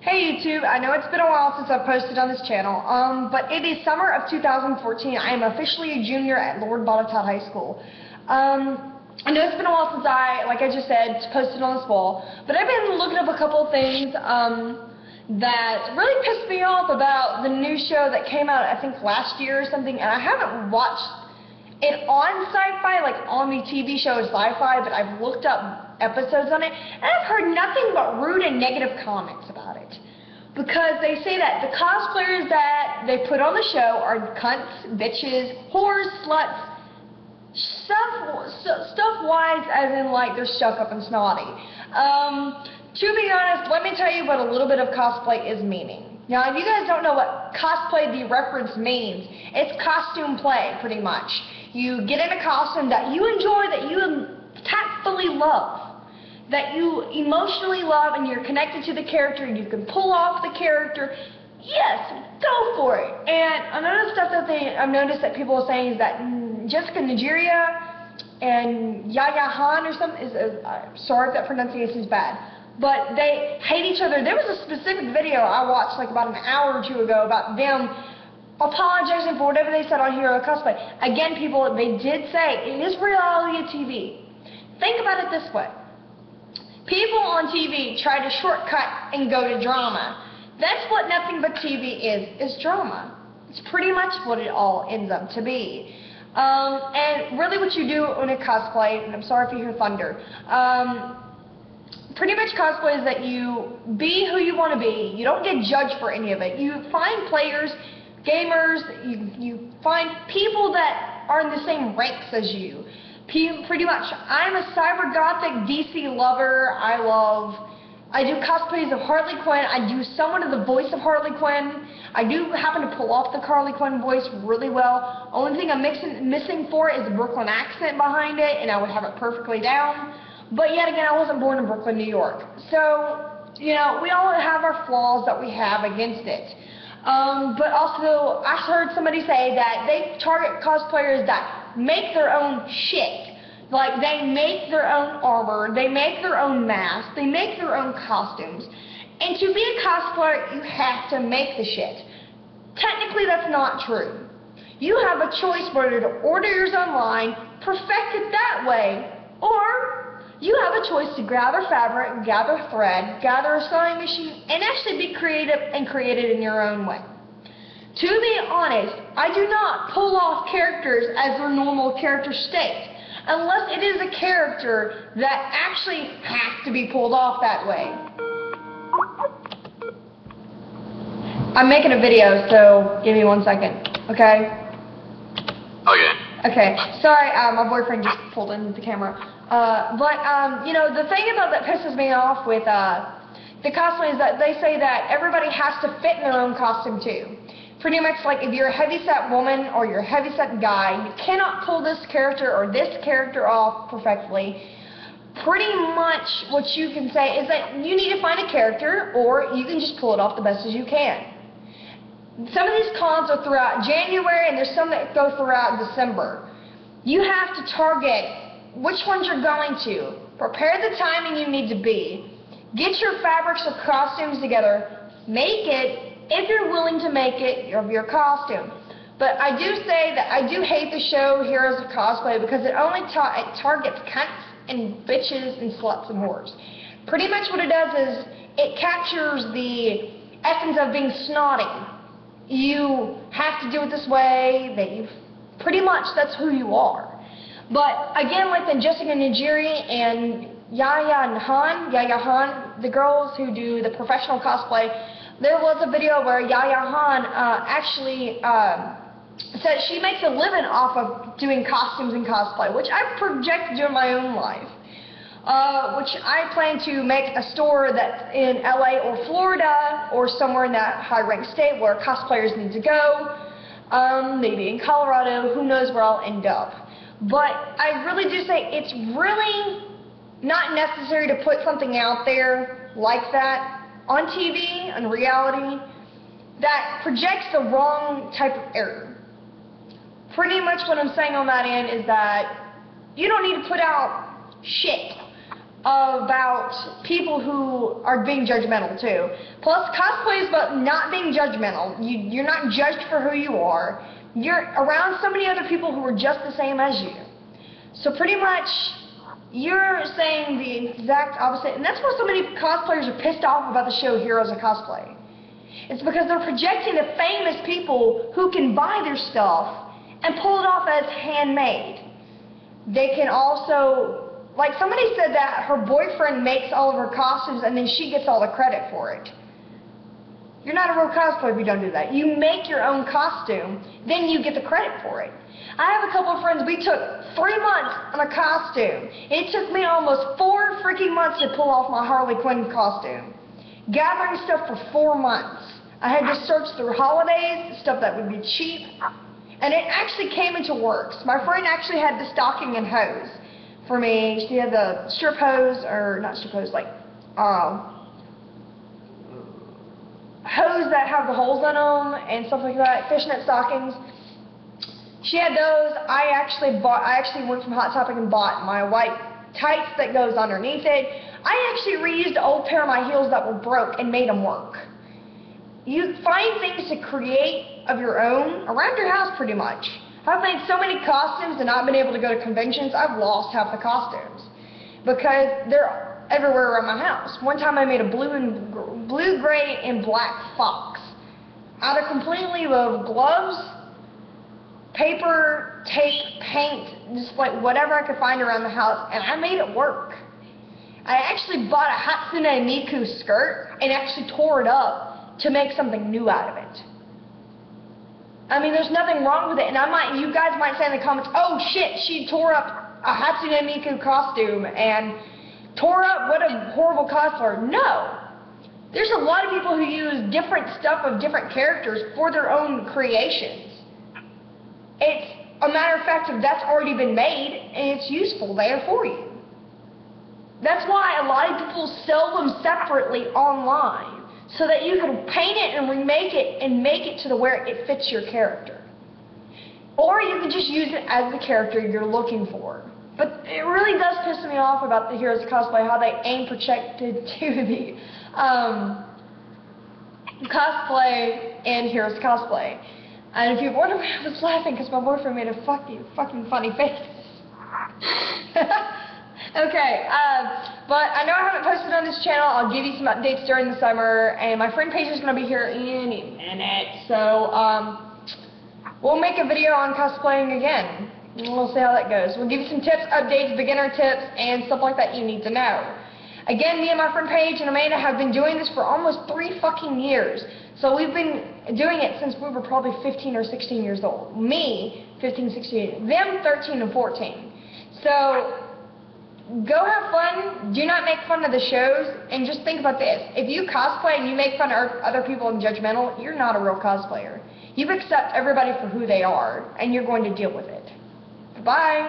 Hey YouTube, I know it's been a while since I've posted on this channel, but it is summer of 2014. I am officially a junior at Lord Botetourt High School. I know it's been a while since like I just said, posted on this wall, but I've been looking up a couple of things that really pissed me off about the new show that came out, I think last year or something, and I haven't watched it on Sci-Fi, like on the TV show Sci-Fi, but I've looked up episodes on it, and I've heard nothing but rude and negative comments about it. Because they say that the cosplayers that they put on the show are cunts, bitches, whores, sluts, stuff-wise, as in like they're stuck up and snotty. To be honest, let me tell you what a little bit of cosplay is meaning. Now, if you guys don't know what cosplay, the reference means, it's costume play, pretty much. You get in a costume that you enjoy, that you tactfully love, that you emotionally love, and you're connected to the character, and you can pull off the character. Yes, go for it. And another stuff that I've noticed that people are saying is that Jessica Nigeria and Yaya Han or something sorry if that pronunciation is bad, but they hate each other. There was a specific video I watched like about an hour or two ago about them apologizing for whatever they said on Hero Cosplay. Again, people, they did say it is reality TV. Think about it this way. People on TV try to shortcut and go to drama. That's what nothing but TV is drama. It's pretty much what it all ends up to be. And really what you do in a cosplay, and I'm sorry if you hear thunder, pretty much cosplay is that you be who you want to be. You don't get judged for any of it. You find players, gamers, you find people that are in the same ranks as you. Pretty much, I'm a cyber gothic DC lover. I do cosplays of Harley Quinn. I do somewhat of the voice of Harley Quinn. I do happen to pull off the Harley Quinn voice really well. Only thing I'm missing for it is the Brooklyn accent behind it, and I would have it perfectly down. But yet again, I wasn't born in Brooklyn, New York. So, you know, we all have our flaws that we have against it. But also, I heard somebody say that they target cosplayers that make their own shit. Like, they make their own armor, they make their own masks, they make their own costumes. And to be a cosplayer, you have to make the shit. Technically, that's not true. You have a choice whether to order yours online, perfect it that way, or you have a choice to gather fabric, gather thread, gather a sewing machine, and actually be creative and create it in your own way. To be honest, I do not pull off characters as their normal character state, unless it is a character that actually has to be pulled off that way. I'm making a video, so give me 1 second, okay? Okay. Okay, sorry, my boyfriend just pulled in the camera. You know, the thing about that pisses me off with the cosplay is that they say that everybody has to fit in their own costume too. Pretty much like if you're a heavyset woman or you're a heavyset guy, you cannot pull this character or this character off perfectly. Pretty much what you can say is that you need to find a character, or you can just pull it off the best as you can. Some of these cons are throughout January, and there's some that go throughout December. You have to target which ones you're going to. Prepare the timing you need to be. Get your fabrics or costumes together. Make it, if you're willing to make it, of your costume. But I do say that I do hate the show Heroes of Cosplay because it only targets cunts and bitches and sluts and whores. Pretty much what it does is it captures the essence of being snotty. You have to do it this way, that you pretty much that's who you are. But again, like the Jessica Nigeria and Yaya Han, the girls who do the professional cosplay, there was a video where Yaya Han actually said she makes a living off of doing costumes and cosplay, which I project to do in my own life. Which I plan to make a store that's in LA or Florida or somewhere in that high-ranked state where cosplayers need to go. Maybe in Colorado, who knows where I'll end up. But I really do say it's really not necessary to put something out there like that on TV and reality that projects the wrong type of error. Pretty much what I'm saying on that end is that you don't need to put out shit about people who are being judgmental too. Plus, cosplay is about not being judgmental. You're not judged for who you are. You're around so many other people who are just the same as you. So pretty much, you're saying the exact opposite. And that's why so many cosplayers are pissed off about the show Heroes of Cosplay. It's because they're projecting to famous people who can buy their stuff and pull it off as handmade. They can also, like somebody said that her boyfriend makes all of her costumes and then she gets all the credit for it. You're not a real cosplayer if you don't do that. You make your own costume, then you get the credit for it. I have a couple of friends, we took 3 months on a costume. It took me almost 4 freaking months to pull off my Harley Quinn costume. Gathering stuff for 4 months. I had to search through holidays, stuff that would be cheap, and it actually came into works. My friend actually had the stocking and hose for me. She had the strip hose, or not strip hose, like hose that have the holes in them and stuff like that, fishnet stockings. She had those. I actually went from Hot Topic and bought my white tights that goes underneath it. I actually reused an old pair of my heels that were broke and made them work. You find things to create of your own around your house pretty much. I've made so many costumes and not been able to go to conventions, I've lost half the costumes because they're everywhere around my house. One time I made a blue, gray, and black fox out of completely of gloves, paper, tape, paint, just like whatever I could find around the house, and I made it work. I actually bought a Hatsune Miku skirt and actually tore it up to make something new out of it. I mean, there's nothing wrong with it, and you guys might say in the comments, oh shit, she tore up a Hatsune Miku costume and tore up, what a horrible cosplayer. No. There's a lot of people who use different stuff of different characters for their own creations. It's a matter of fact if that's already been made and it's useful there for you. That's why a lot of people sell them separately online, so that you can paint it and remake it and make it to where it fits your character. Or you can just use it as the character you're looking for. But it really does piss me off about the Heroes of Cosplay, how they aim projected to the cosplay and Heroes of Cosplay. And if you're wondering why I was laughing, because my boyfriend made a fucking funny face. Okay, but I know I haven't posted on this channel. I'll give you some updates during the summer, and my friend page is going to be here in a minute, so we'll make a video on cosplaying again. We'll see how that goes. We'll give you some tips, updates, beginner tips, and stuff like that you need to know. Again, me and my friend Paige and Amanda have been doing this for almost 3 fucking years. So we've been doing it since we were probably 15 or 16 years old. Me, 15, 16, them 13 and 14. So go have fun, do not make fun of the shows, and just think about this. If you cosplay and you make fun of other people and judgmental, you're not a real cosplayer. You accept everybody for who they are, and you're going to deal with it. Bye.